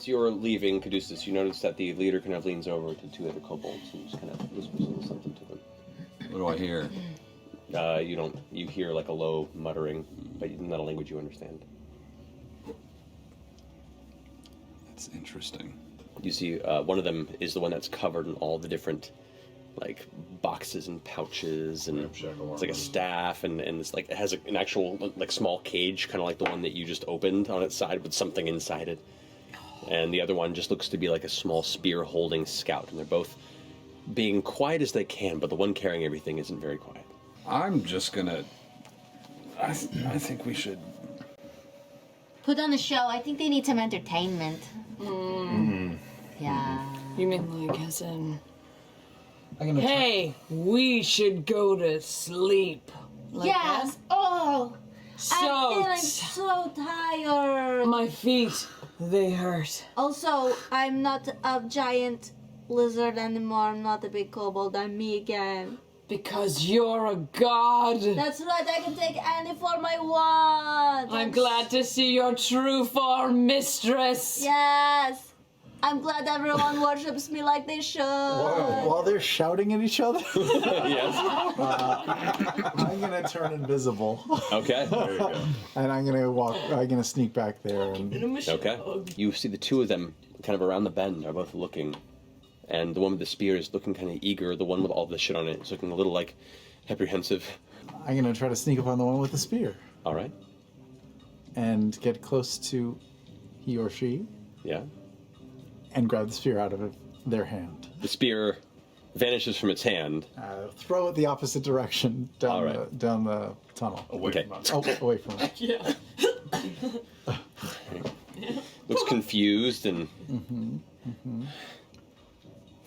as you're leaving, Caduceus, you notice that the leader kind of leans over to two other kobolds and just kind of whispers a little something to them. What do I hear? You hear like a low muttering, but not a language you understand. That's interesting. You see, one of them is the one that's covered in all the different, like, boxes and pouches, and it's like a staff, and it's like, it has an actual, like, small cage, kind of like the one that you just opened on its side with something inside it. And the other one just looks to be like a small spear-holding scout, and they're both being quiet as they can, but the one carrying everything isn't very quiet. I'm just gonna... I think we should... Put on a show. I think they need some entertainment. Yeah. You mean like as in... Hey, we should go to sleep. Like Yes. that? Oh, I'm feeling So so tired. my feet, they hurt. Also, I'm not a giant lizard anymore. I'm not a big kobold. I'm me again. Because you're a god. That's right. I can take any form I want. I'm glad to see your true form, mistress. Yes. I'm glad everyone worships me like they should. While they're shouting at each other, Yes. I'm gonna turn invisible. Okay. There you go. And I'm gonna sneak back there and Okay. You see the two of them kind of around the bend are both looking. And the one with the spear is looking kind of eager. The one with all the shit on it is looking a little, like, apprehensive. I'm gonna try to sneak up on the one with the spear All right. and get close to he or she Yeah. and grab the spear out of their hand. The spear vanishes from its hand. Throw it the opposite direction down, All right. down the tunnel. Okay. Away from it. Yeah. Looks confused and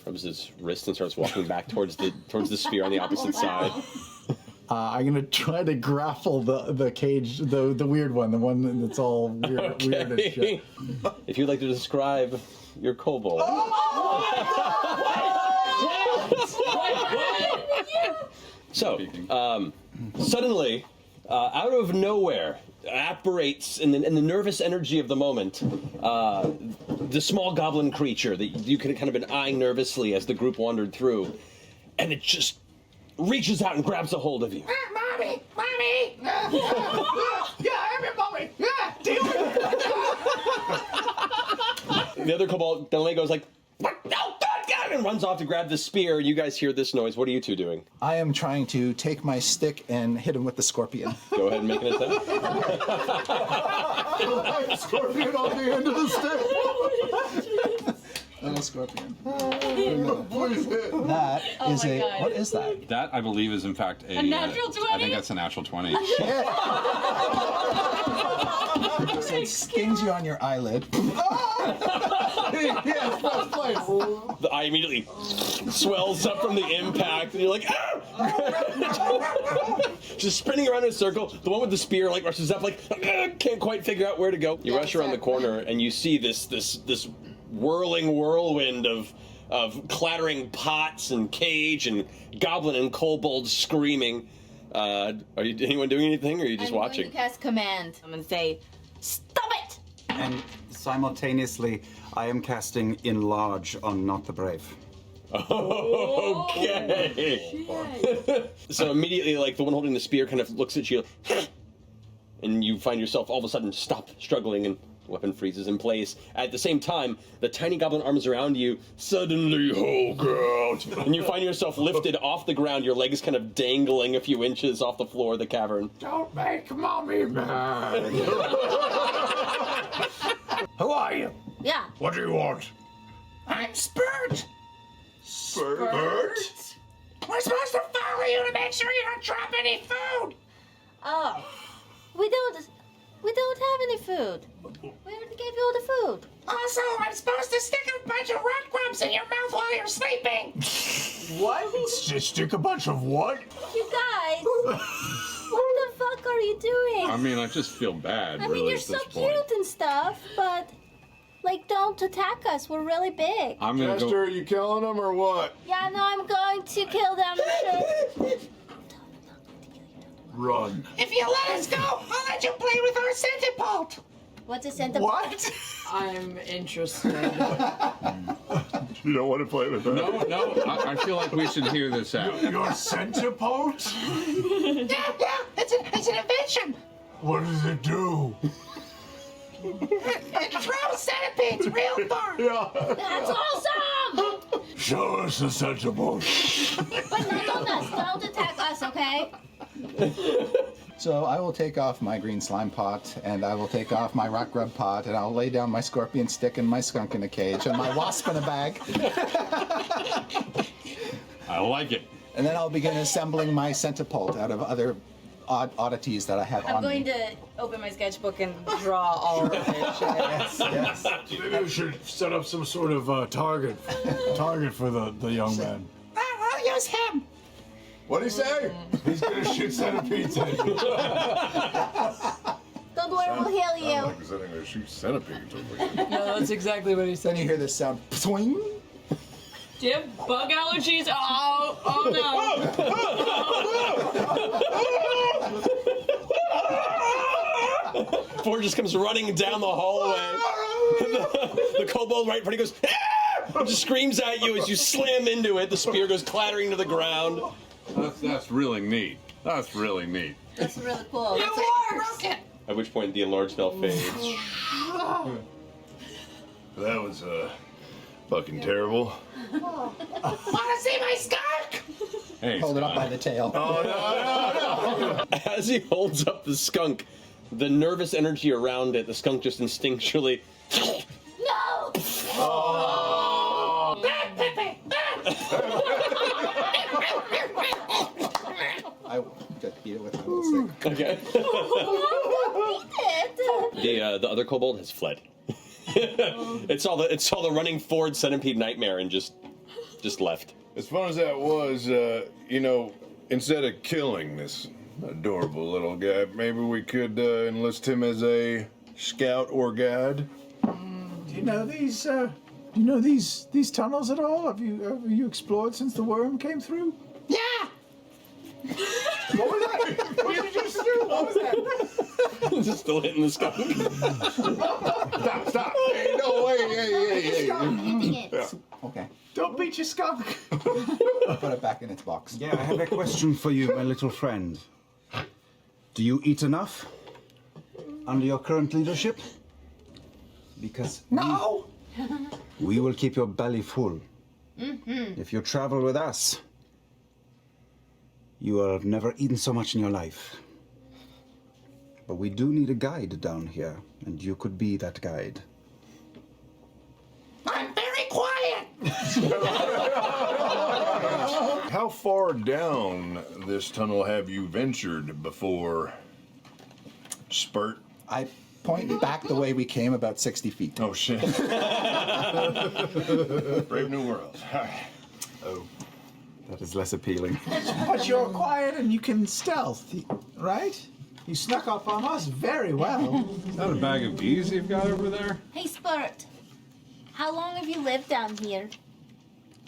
rubs his wrist and starts walking back towards the spear on the opposite side. I'm gonna try to grapple the cage, the weird one, the one that's all weird and shit. If you'd like to describe your kobold. So, suddenly, out of nowhere, apparates in the nervous energy of the moment, the small goblin creature that you could have kind of been eyeing nervously as the group wandered through, and it just reaches out and grabs a hold of you. Mommy! Mommy! Yeah, I'm your mommy! Yeah, deal with it! The other kobold, then goes like, "What? No, God, God!" and runs off to grab the spear. You guys hear this noise. What are you two doing? I am trying to take my stick and hit him with the scorpion. Go ahead and make an attempt. Scorpion on the end of the stick. And a scorpion. That is my a. God. What is that? That, I believe, is in fact a natural 20? I think that's a natural 20. So it stings you on your eyelid. Yes, first place! The eye immediately swells up from the impact, and you're like, ah! Just spinning around in a circle. The one with the spear like rushes up, like, can't quite figure out where to go. You rush around the corner, and you see this whirling whirlwind of clattering pots and cage and goblin and kobold screaming. Are you anyone doing anything, or are you just watching? I'm going to cast command. I'm going to say, stop it! And simultaneously, I am casting Enlarge on Not the Brave. Okay. So immediately, like, the one holding the spear kind of looks at you, and you find yourself all of a sudden stop struggling, and the weapon freezes in place. At the same time, the tiny goblin arms around you suddenly hulk out, and you find yourself lifted off the ground, your legs kind of dangling a few inches off the floor of the cavern. Don't make mommy mad! Who are you? Yeah. What do you want? I'm Spurt! Spurt? We're supposed to follow you to make sure you don't drop any food! Oh. We don't have any food. We already gave you all the food. Also, I'm supposed to stick a bunch of rock grubs in your mouth while you're sleeping! What? Stick a bunch of what? You guys, what the fuck are you doing? I mean, I just feel bad, I really, mean, you're at so this cute point. and stuff, but, like, don't attack us. We're really big. I'm gonna Chester, go... are you killing them or what? Yeah, no, I'm going to kill them. Run. If you let us go, I'll let you play with our centipede! What's a centipede? What? I'm interested. You don't want to play with that? No, I feel like we should hear this out. Your centipede? Yeah, it's an invention. What does it do? It throws centipedes real far. Yeah. That's awesome! Show us the centipede. But not on us. Don't attack us, okay? So I will take off my green slime pot, and I will take off my rock grub pot, and I'll lay down my scorpion stick and my skunk in a cage, and my wasp in a bag. I like it. And then I'll begin assembling my centipede out of other oddities that I have I'm on going me. to open my sketchbook and draw all of it. Yes, yes. Maybe we should set up some sort of target for the young man. I'll use him. What'd he say? He's gonna shoot centipedes at you. Don't worry, we'll heal you. Like he's gonna shoot centipedes over here. No, that's exactly what he Then said. you hear this sound, swing. Do you have bug allergies? Oh no. Ford just comes running down the hallway. The kobold right in front of you goes, "Ah!" and just screams at you as you slam into it. The spear goes clattering to the ground. That's really neat. That's really neat. That's really cool. It works. At which point the enlarged spell fades. That was fucking terrible. Wanna see my skunk? Hey, Hold it up by the tail. As he holds up the skunk, the nervous energy around it, the skunk just instinctually. No! I just beat it with my little stick. Okay. The other kobold has fled. It's all the running forward centipede nightmare and just left. As fun as that was, instead of killing this adorable little guy, maybe we could enlist him as a scout or guide. Do you know these tunnels at all? Have you explored since the worm came through? Yeah. What was that? What did you just do? What was that? Just still hitting the skunk. Stop! Hey, no way! Hey! Eating it. Okay. Don't beat your skunk. Put it back in its box. Yeah, I have a question for you, my little friend. Do you eat enough under your current leadership? Because No. we will keep your belly full. If you travel with us, you will have never eaten so much in your life. But we do need a guide down here, and you could be that guide. I'm very quiet. How far down this tunnel have you ventured before, Spurt? I point back the way we came, about 60 feet. Oh shit! Brave New World. Oh. That is less appealing. But you're quiet and you can stealth, right? You snuck up on us very well. Is that a bag of bees you've got over there? Hey, Spurt. How long have you lived down here?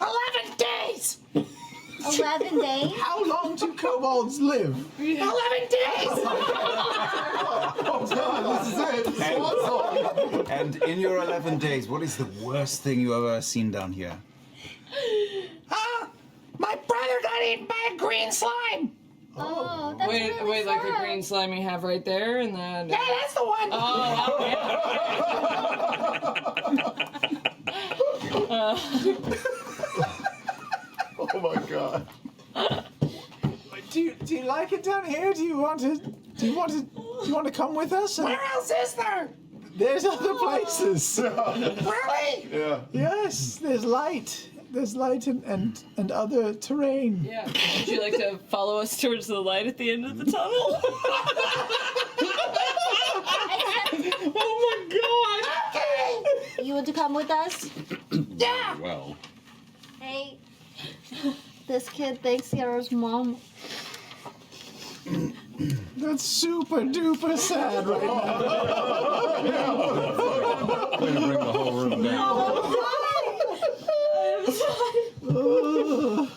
11 days. 11 days? How long do kobolds live? 11 days. And in your 11 days, what is the worst thing you ever seen down here? My brother got eaten by a green slime. Oh, that's Wait, really like the sad. green slime you have right there, and then. Yeah, that's the one. Oh, okay. Oh my god. Do you like it down here? Do you want to come with us? Where else is there? There's other places. Really? Yeah. Yes, there's light. There's light and other terrain. Yeah. Would you like to follow us towards the light at the end of the tunnel? Oh my god! Okay. You want to come with us? Yeah. Well, Hey, this kid thinks you're his mom. That's super duper sad right now. I'm gonna bring the whole room down.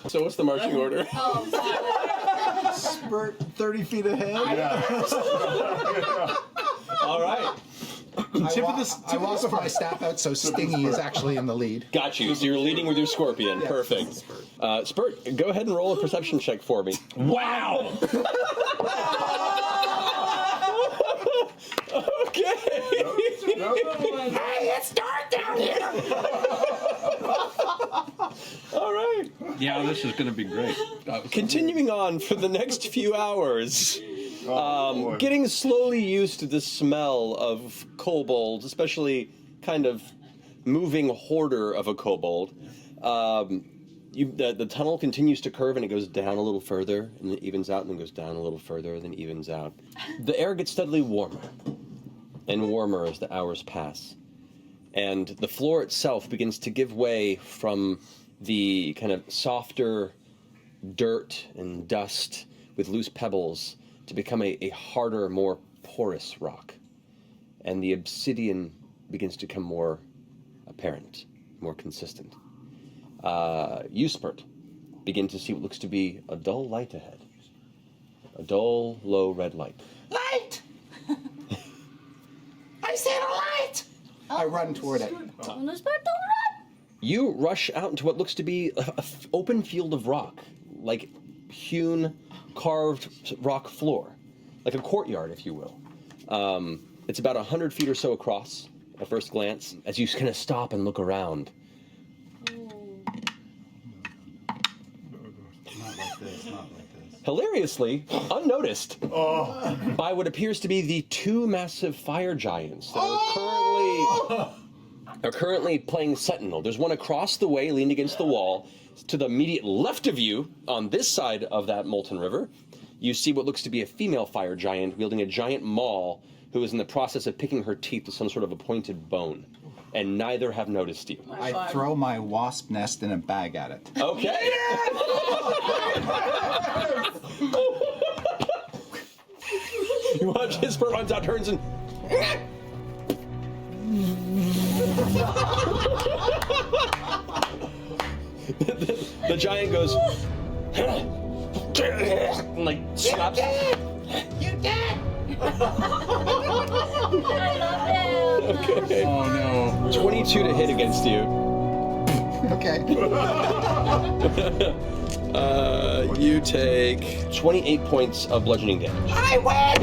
So what's the marching order? Spurt 30 feet ahead. All right. I walk with my staff out so Stingy is actually in the lead. Got you. So you're leading with your scorpion. Perfect. Spurt, go ahead and roll a perception check for me. Wow! Okay. Hey, it's dark down here! All right. Yeah, this is going to be great. Continuing on for the next few hours, getting slowly used to the smell of kobolds, especially kind of moving hoarder of a kobold. The tunnel continues to curve and it goes down a little further and then evens out and then goes down a little further and then evens out. The air gets steadily warmer and warmer as the hours pass. And the floor itself begins to give way from the kind of softer dirt and dust with loose pebbles to become a harder, more porous rock. And the obsidian begins to become more apparent, more consistent. You, Spurt, begin to see what looks to be a dull light ahead. A dull, low red light. Light! I said a light! I run toward it. Oh, no, Spurt, don't run! You rush out into what looks to be an open field of rock, like hewn, carved rock floor, like a courtyard, if you will. It's about 100 feet or so across at first glance, as you kind of stop and look around. Hilariously, unnoticed by what appears to be the two massive fire giants that are currently playing sentinel. There's one across the way, leaned against the wall. To the immediate left of you, on this side of that molten river, you see what looks to be a female fire giant wielding a giant maul who is in the process of picking her teeth with some sort of a pointed bone. And neither have noticed you. I throw my wasp nest in a bag at it. Okay. You watch his Spurt runs out, turns and. the giant goes. And like slaps. You dead! Okay. Oh no. 22 to hit against you. Okay. You take 28 points of bludgeoning damage. I win!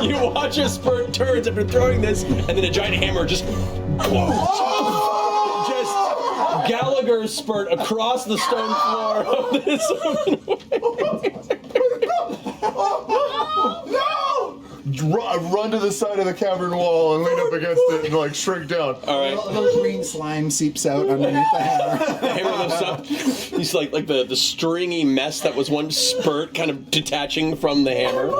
You watch as Spurt turns after throwing this, and then a giant hammer just Gallagher Spurt across the stone floor of this I run to the side of the cavern wall and lean up against it and like shrink down. All right. A little green slime seeps out underneath the hammer. The hammer lifts up. He's like the stringy mess that was one Spurt kind of detaching from the hammer.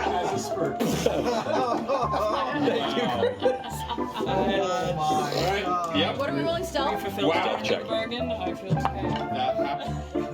As a Spurt. Thank you, Chris. What are we rolling stealth? Wow. Check. Bargain. I feel okay.